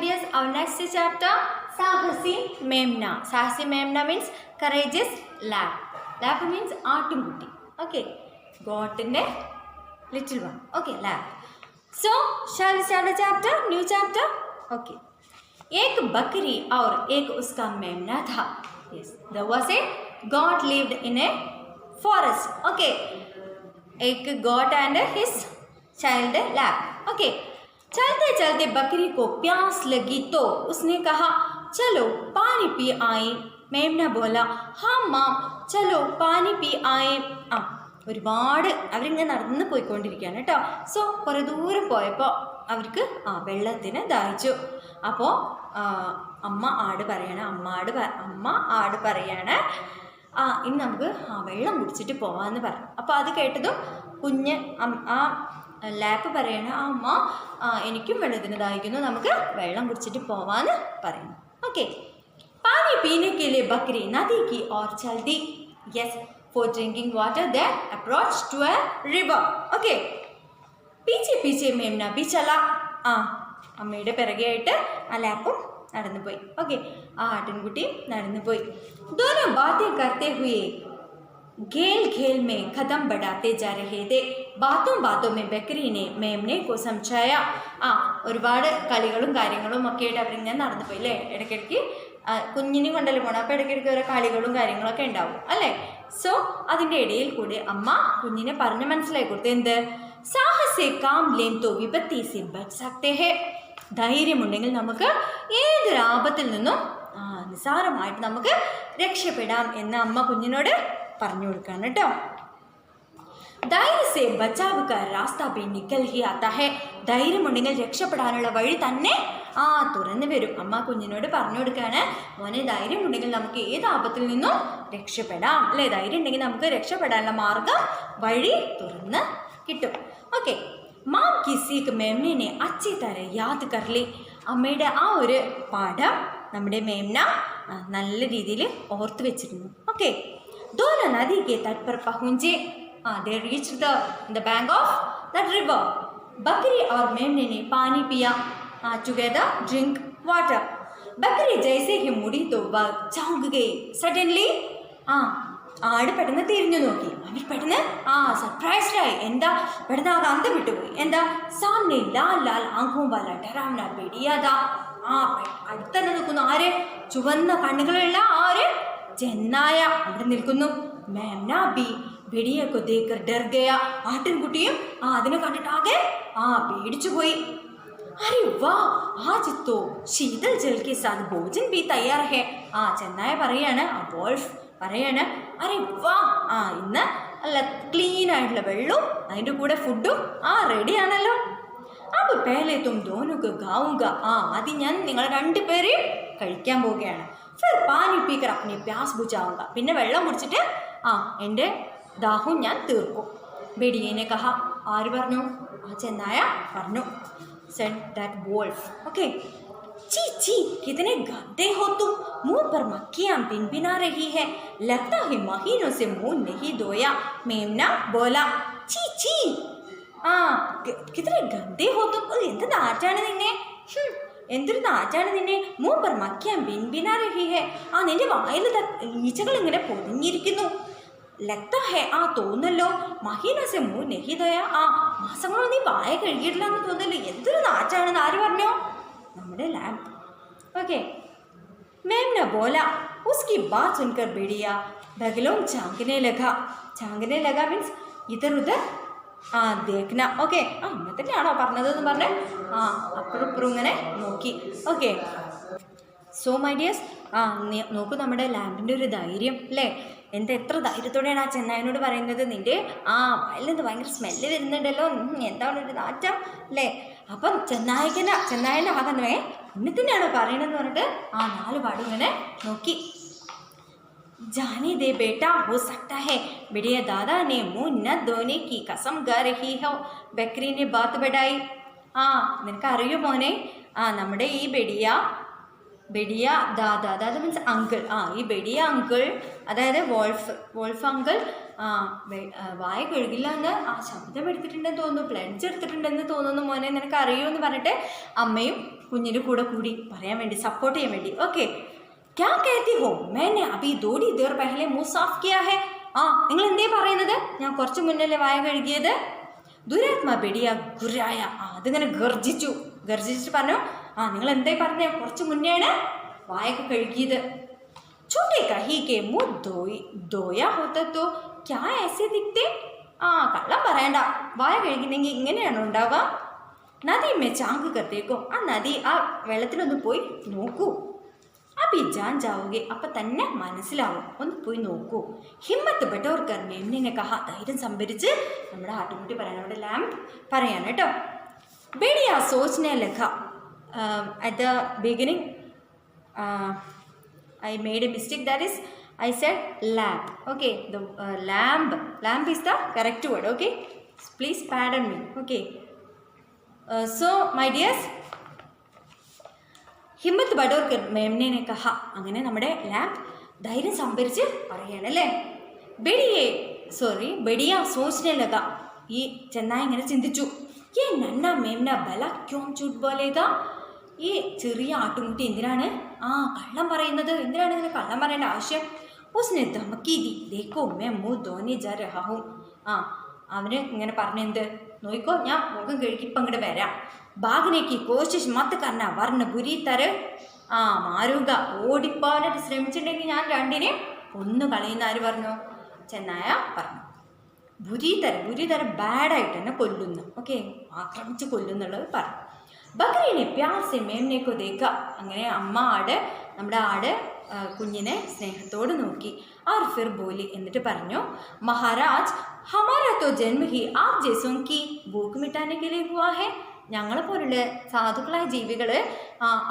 dears, our next chapter, Sahasi Memna. Sahasi Memna means courageous lamb. Lamb means ആട്ടിൻകുട്ടി. Okay, goat in a little one. Okay, lamb. So, shall we start the chapter? New chapter? Okay. एक बकरी और एक उसका मेमना था. Yes, there was a goat lived in a forest. Okay, एक goat and his child lamb. Okay. चलते चलते बकरी को प्यास लगी तो उसने कहा चलो पानी पी आए. मेमना बोला हाँ माँ चलो पानी पी आए. ഒരുപാട് അവരിങ്ങനെ നടന്ന് പോയിക്കൊണ്ടിരിക്കുകയാണ് കേട്ടോ. സോ കുറേ ദൂരം പോയപ്പോൾ അവർക്ക് വെള്ളത്തിന് ദാഹിച്ചു. അപ്പോൾ അമ്മ ആട് പറയാണ് ഇനി നമുക്ക് വെള്ളം കുടിച്ചിട്ട് പോവാമെന്ന് പറഞ്ഞു. അപ്പോൾ അത് കേട്ടതും കുഞ്ഞ് ലാപ്പ് പറയണ അമ്മ എനിക്കും വെള്ളത്തിന് ദാഹിക്കുന്നു, നമുക്ക് വെള്ളം കുടിച്ചിട്ട് പോവാന്ന് പറയുന്നു. ഓക്കെ, പാനി പീനെ के लिए बकरी नदी की ओर चल दी. Yes, for drinking water they approached to a river. Okay, पीछे पीछे मेमना भी चला. അമ്മയുടെ പിറകെയായിട്ട് ആ ലാപ്പും നടന്നു പോയി. ഓക്കെ, ആ ആട്ടിൻകുട്ടിയും നടന്നു പോയി. दोनों बातें करते हुए घेल घेल में कदम बढ़ाते जा रहे थे. बातों बातों में बकरी ने मेमने को समझाया. ഒരുപാട് കളികളും കാര്യങ്ങളും ഒക്കെ ആയിട്ട് അവരിങ്ങനെ നടന്നു പോയി അല്ലേ. ഇടയ്ക്കിടയ്ക്ക് കുഞ്ഞിനെ കൊണ്ടല്ലേ പോകണം, അപ്പോൾ ഇടയ്ക്കിടയ്ക്ക് ഓരോ കളികളും കാര്യങ്ങളൊക്കെ ഉണ്ടാവും അല്ലേ. സോ അതിൻ്റെ ഇടയിൽ കൂടി അമ്മ കുഞ്ഞിനെ പറഞ്ഞ് മനസ്സിലാക്കി കൊടുത്തു. എന്ത്? സാഹസേ കാം ലേം തോ വിപത്തി സെ ബച്ച് സക്തേ ഹേ. ധൈര്യമുണ്ടെങ്കിൽ നമുക്ക് ഏതൊരു ആപത്തിൽ നിന്നും നിസ്സാരമായിട്ട് നമുക്ക് രക്ഷപ്പെടാം എന്ന് അമ്മ കുഞ്ഞിനോട് പറഞ്ഞു കൊടുക്കാണ് കേട്ടോ. ധൈര്യ സേ ബച്ചാവ് കാ രാസ്ത ബി നിക്കൽ ഹി ആതാ ഹേ. ധൈര്യമുണ്ടെങ്കിൽ രക്ഷപ്പെടാനുള്ള വഴി തന്നെ തുറന്നു വരും. അമ്മ കുഞ്ഞിനോട് പറഞ്ഞു കൊടുക്കുകയാണ്, മോനെ ധൈര്യമുണ്ടെങ്കിൽ നമുക്ക് ഏത് ആപത്തിൽ നിന്നും രക്ഷപ്പെടാം അല്ലേ. ധൈര്യം ഉണ്ടെങ്കിൽ നമുക്ക് രക്ഷപ്പെടാനുള്ള മാർഗം വഴി തുറന്ന് കിട്ടും. ഓക്കെ, മാം കി സീക്ക് മേമനെ അച്ഛേ തര യാദ് കർലി. അമ്മയുടെ ആ ഒരു പാഠം നമ്മുടെ മേമന നല്ല രീതിയിൽ ഓർത്ത് വെച്ചിരുന്നു. ഓക്കെ, दोनों नदी के तट पर पहुंचे. They reached the bank of that river. बकरी और मेमने ने पानी पिया. Together drink water. बकरी जैसे ही मुड़ी तो वह चौंक गई. Suddenly ആട് പെട്ടെന്ന് തിരിഞ്ഞു നോക്കി. അവർ പെട്ടെന്ന് സർപ്രൈസ്ഡ് ആയി. എന്താ? പെട്ടെന്ന് അന്തം വിട്ടുപോയി. എന്താ? സാമനെ ലാൽ ലാൽ ആംഖോं वाला डरावना भेड़िया था. അടുത്തന്നെ നിൽക്കുന്നു. ആര്? ചുവന്ന കണ്ണുകളുള്ള ആര്? ചെന്നായ അവിടെ നിൽക്കുന്നു. മേമന ബി भेड़िया को देखकर डर गया. ആട്ടിൻകുട്ടിയും അതിനെ കണ്ടിട്ട് ആകെ പേടിച്ചു പോയി. अरे वाह, आज तो शीतल जल के साथ भोजन भी तैयार है. ചെന്നായ പറയാണ്, വോൾഫ് പറയാണ്, അരെ വാ, ഇന്ന് നല്ല ക്ലീൻ ആയിട്ടുള്ള വെള്ളവും അതിൻ്റെ കൂടെ ഫുഡും റെഡിയാണല്ലോ. അപ്പോൾ പേലെ തും ദോനോക്ക് ഗാവുക. ആദ്യം ഞാൻ നിങ്ങൾ രണ്ടുപേരെയും കഴിക്കാൻ പോവുകയാണ്. ഫിർ പാനി പീക്കർ അപ്പനെ പ്യാസ് ബുജാവുക. പിന്നെ വെള്ളം കുടിച്ചിട്ട് എൻ്റെ ദാഹവും ഞാൻ തീർക്കും. ബെഡിയനെ കഹ. ആര് പറഞ്ഞു? ചെന്നായ പറഞ്ഞു. said that wolf. Okay, ची ची कितने गंदे हो तुम, मुंह पर मक्खियां भिनभिना रही है, लगता है महीनों से मुंह नहीं धोया. मेमना बोला ची ची. कितने गंदे हो तुम. എന്ത് നാറ്റാണ് നിന്നെ, എന്തൊരു നാറ്റാണ് നിന്നെ. മുഹ് പർ മക്ഖിയാ ഭിൻഭിനാ രഹി ഹെ. നിന്റെ വായിൽ ഈച്ചകൾ ഇങ്ങനെ പൊതിഞ്ഞിരിക്കുന്നു. ലഗ്താ ഹെ, തോന്നല്ലോ. മഹീനസെ മുഹ് നഹി ധോയാ. മാസങ്ങളൊന്നും നീ വായ കഴുകിയിട്ടില്ല എന്ന് തോന്നല്ലോ. എന്തൊരു നാറ്റാണെന്ന് ആര് പറഞ്ഞോ? നമ്മുടെ ലാമ്പ്. ഓക്കെ, मेमना बोला. उसकी बात सुनकर भेड़िया बगलों झांकने लगा मीन्स इधर उधर देखना. ഓക്കെ, ഇങ്ങനെ തന്നെയാണോ പറഞ്ഞതെന്ന് പറഞ്ഞ് അപ്പുറം ഇപ്പുറം ഇങ്ങനെ നോക്കി. ഓക്കെ, സോ മൈ ഡിയേഴ്സ്, നോക്കൂ നമ്മുടെ ലാമ്പിൻ്റെ ഒരു ധൈര്യം അല്ലേ. എത്ര ധൈര്യത്തോടെയാണ് ചെന്നായനോട് പറയുന്നത്, നിൻ്റെ വയലിൽ നിന്ന് ഭയങ്കര സ്മെല്ല് വരുന്നുണ്ടല്ലോ, എന്താണ് ഒരു നാറ്റം അല്ലേ. അപ്പം ചെന്നായൻ്റെ ആകെ ഇന്നെ തന്നെയാണോ പറയണമെന്ന് പറഞ്ഞിട്ട് 4 പാടും ഇങ്ങനെ നോക്കി. जाने दे बेटा, हो सकता है बढ़िया दादा ने मुँह न धोने की कसम गा रही हो. बकरी ने बात बढ़ाई. നിനക്ക് അറിയോ മോനെ, നമ്മുടെ ഈ ബെഡിയ ദാദാ മീൻസ് അങ്കിൾ. ഈ ബെഡിയ അങ്കിൾ, അതായത് വോൾഫ് അങ്കിൾ വായ കഴുകില്ല എന്ന് ശബ്ദം എടുത്തിട്ടുണ്ടെന്ന് തോന്നുന്നു, പ്ലഡ്ജ് എടുത്തിട്ടുണ്ടെന്ന് തോന്നുന്നു മോനെ, നിനക്ക് അറിയുമോ എന്ന് പറഞ്ഞിട്ട് അമ്മയും കുഞ്ഞിൻ്റെ കൂടെ കൂടി പറയാൻ വേണ്ടി, സപ്പോർട്ട് ചെയ്യാൻ വേണ്ടി. ഓക്കെ, ക്യാ കഹത്തി ഹോ मैंने अभी थोड़ी देर पहले मुंह साफ किया है. ആ നിങ്ങൾ എന്തേ പറയുന്നത്, ഞാൻ കുറച്ച് മുന്നല്ലേ വായ കഴുകിയത്. ദുരാത്മാ ബെടിയ ഗുരായ, അതിങ്ങനെ ഗർജിച്ചിട്ട് പറഞ്ഞു, നിങ്ങൾ എന്തേ പറഞ്ഞേ, കുറച്ച് മുന്നെയാണ് വായൊക്കെ കഴുകിയത്. छोटे कही के मुँह धोया होता तो क्या ऐसे दिखते. കള്ളം പറയണ്ട, വായ കഴുകുന്നെങ്കിൽ ഇങ്ങനെയാണോ ഉണ്ടാവുക. നദി മേ ചാങ്ക് കത്തേക്കോ, ആ നദി ആ വെള്ളത്തിലൊന്ന് പോയി നോക്കൂ. അഭി ജാൻ ജാവുകെ, അപ്പം തന്നെ മനസ്സിലാവും, ഒന്ന് പോയി നോക്കൂ. ഹിമ്മത്ത് ബട്ടോർക്കർ മേംനെ കഹ, ധൈര്യം സംഭരിച്ച് നമ്മുടെ ആട്ടുകുട്ടി പറയാൻ, നമ്മുടെ ലാംപ് പറയാൻ കേട്ടോ. ബേഡിയ സോച്നെ ലഖ at the beginning I made a mistake, that is I said lamp. Okay, the lamp is the correct word. Okay, please pardon me. Okay, so my dears, ഹിമ്മത്ത് ബഡോർക്കർ മേംനെ കഹ, അങ്ങനെ നമ്മുടെ ലാംപ് ധൈര്യം സംഭരിച്ച് പറയാനല്ലേ. ബെഡിയ സോച്നെ ലഗ, ഈ ചെന്നായി ഇങ്ങനെ ചിന്തിച്ചു, ഏ നന്ന മേംന ബല ക്യോം ചൂട്ട് ബോലേഗ, ഈ ചെറിയ ആട്ടുമുട്ടി എന്തിനാണ് കള്ളം പറയുന്നത്, എന്തിനാണ് ഇങ്ങനെ കള്ളം പറയേണ്ട ആവശ്യം. ഉസ്നെ ധമക്കി ദി, ദേക്കോ മേ മുഹ് ധോനെ ജാ രഹാ ഹൂം. അവന് ഇങ്ങനെ പറഞ്ഞെന്ത്, നോയിക്കോ ഞാൻ മുഖം കഴുകി ഇപ്പം ഇങ്ങോട്ട് വരാം. ഭാഗനേക്ക് കോശിഷ് മത്ത് കർണ വർണ്ണ ബുരി തര, മാറുക, ഓടിപ്പോവാനായിട്ട് ശ്രമിച്ചിട്ടുണ്ടെങ്കിൽ ഞാൻ രണ്ടിനെയും ഒന്ന് കളയുന്ന ആര് പറഞ്ഞു, ചെന്നായ പറഞ്ഞു. ബുരി തര ബാഡായിട്ട് തന്നെ കൊല്ലുന്നു. ഓക്കെ, ആക്രമിച്ച് കൊല്ലുന്നുള്ളത് പറഞ്ഞു. ബക്രീനെ പ്യാസെ മേംനേക്കോ ദേക്ക, അങ്ങനെ അമ്മ നമ്മുടെ ആട് കുഞ്ഞിനെ സ്നേഹത്തോട് നോക്കി. ആർ ഫിർ ബോലി, എന്നിട്ട് പറഞ്ഞു, മഹാരാജ് ഹമാരാ തോ ജന്മ ഹി ആപ് ജൈസോം കി ഭൂക്ക് മിട്ടാനെ കെ ലിയേ ഹുവാ ഹെ. ഞങ്ങളെപ്പോലുള്ള സാധുക്കളായ ജീവികൾ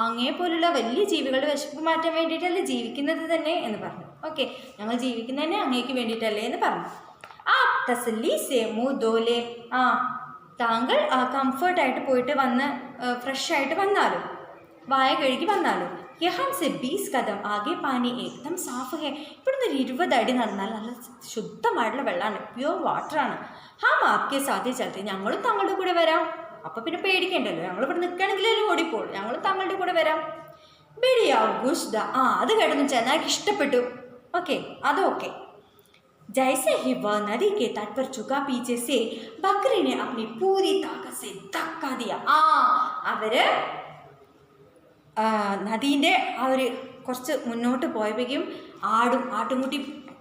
അങ്ങേ പോലുള്ള വലിയ ജീവികളുടെ വിശപ്പ് മാറ്റാൻ വേണ്ടിയിട്ടല്ലേ ജീവിക്കുന്നത് തന്നെ എന്ന് പറഞ്ഞു. ഓക്കെ, ഞങ്ങൾ ജീവിക്കുന്നത് തന്നെ അങ്ങേക്ക് വേണ്ടിയിട്ടല്ലേ എന്ന് പറഞ്ഞു. ആ തസല്ലി സേ മൂ ദോലെ, താങ്കൾ കംഫർട്ടായിട്ട് പോയിട്ട് വന്ന് ഫ്രഷായിട്ട് വന്നാലും, വായ കഴുകി വന്നാലും, യഹാം സെ 20 കദം ആകെ പാനി ഏകദം സാഫ് ഹെ, ഇവിടുന്ന് ഒരു 20 അടി നടന്നാൽ നല്ല ശുദ്ധമായിട്ടുള്ള വെള്ളമാണ്, പ്യുവർ വാട്ടറാണ്. ഹാം ആപ്കെ സാധ്യ ചലത്തെ, ഞങ്ങളും താങ്കളുടെ കൂടെ വരാം. അപ്പം പിന്നെ പേടിക്കണ്ടല്ലോ, ഞങ്ങൾ ഇവിടെ നിൽക്കുകയാണെങ്കിലും ഓടിപ്പോൾ, ഞങ്ങളും താങ്കളുടെ കൂടെ വരാം. ബെഡിയ ഗുഷ്ദ, അത് കേട്ടൊന്നും ചെന്നായിക്ക് ഇഷ്ടപ്പെട്ടു. ഓക്കെ, അതോക്കെ. जैसे ही वह नदी के तट पर झुका, पीछे से बकरी ने अपनी पूरी ताकत से धक्का दिया. അവര് നദീൻ്റെ കുറച്ച് മുന്നോട്ട് പോയപ്പോഴേക്കും ആട്ടുംകുട്ടി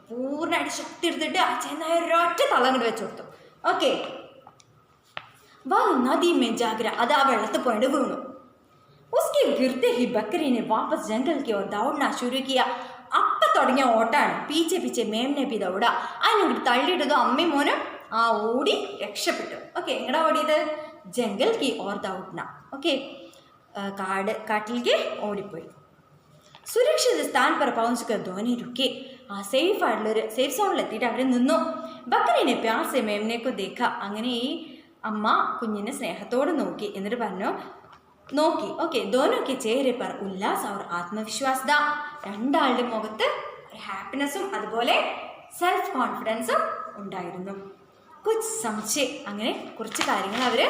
പൂർണ്ണമായിട്ട് ശക്തി എടുത്തിട്ട് ചെന്നായ ഒരൊറ്റ തള്ളം കൊണ്ട് വെച്ച് കൊടുത്തു. ഓക്കെ, വ നദി മേ ജാഗ്ര, അത് ആ വെള്ളത്തിൽ പോയിട്ട് വീണു. उसके गिरते ही बकरी ने वापस जंगल की ओर दौड़ना शुरू किया. അപ്പം തുടങ്ങിയ ഓട്ടാണ്. പീച്ചെ മേംനെ പി ദൗട, അതിനോട് തള്ളിയിട്ടതും അമ്മയും മോനും ഓടി രക്ഷപ്പെട്ടു. ഓക്കെ, എങ്ങടാ ഓടിയത്, ജംഗൽ കി ഓർ ദൗഡ്ന. ഓക്കെ, കാട്ടിലേക്ക് ഓടിപ്പോയി. സുരക്ഷിത സ്ഥാൻ पर पहुंचकर ധോനി രുക്കി, സേഫായിട്ടുള്ളൊരു സേഫ് സോണിലെത്തിയിട്ട് അവർ നിന്നു. ബക്കറിനെ പ്യാർ സെ മേംനെക്കോ ദേഖ, അങ്ങനെ ഈ അമ്മ കുഞ്ഞിനെ സ്നേഹത്തോടെ നോക്കി. എന്നിട്ട് പറഞ്ഞു, ഓക്കെ, ദോനോക്കെ ചേരെ പർ ഉല്ലാസ് അവർ ആത്മവിശ്വാസ് ദാ, രണ്ടാളുടെ മുഖത്ത് ഒരു ഹാപ്പിനെസ്സും അതുപോലെ സെൽഫ് കോൺഫിഡൻസും ഉണ്ടായിരുന്നു. കുച്ച് സംശയം, അങ്ങനെ കുറച്ച് കാര്യങ്ങൾ അവർ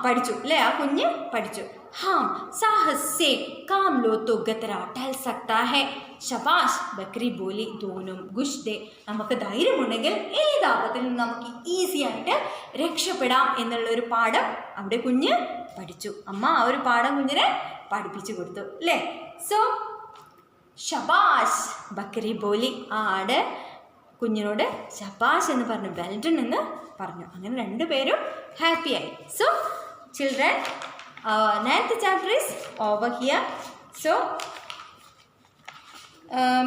പഠിച്ചു അല്ലേ, ആ കുഞ്ഞ് പഠിച്ചു. ഹാം സാഹസ് സേ കാം ലോ തോ ഗത്തര ടഹൽ സക്താ ഹെ, ശബാഷ് ബക്രി ബോലി ദോനും ഗുഷ് ദേ, നമുക്ക് ധൈര്യമുണ്ടെങ്കിൽ ഏത് ആപത്തിൽ നിന്നും നമുക്ക് ഈസി ആയിട്ട് രക്ഷപ്പെടാം എന്നുള്ളൊരു പാഠം അവിടെ കുഞ്ഞ് പഠിച്ചു. അമ്മ ആ ഒരു പാഠം കുഞ്ഞിനെ പഠിപ്പിച്ചു കൊടുത്തു അല്ലേ. സോ ശബാഷ് ബക്രി ബോലി, ആട് കുഞ്ഞിനോട് ശബാഷ് എന്ന് പറഞ്ഞു, വെൽഡൺ എന്ന് പറഞ്ഞു. അങ്ങനെ രണ്ടുപേരും ഹാപ്പിയായി. So children, 9th chapter is over here. So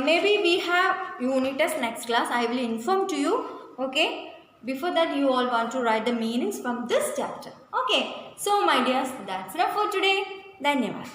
maybe we have unit test next class. I will inform to you. Okay, before that you all want to write the meanings from this chapter. Okay, so my dears, that's enough for today. Dhanyavad.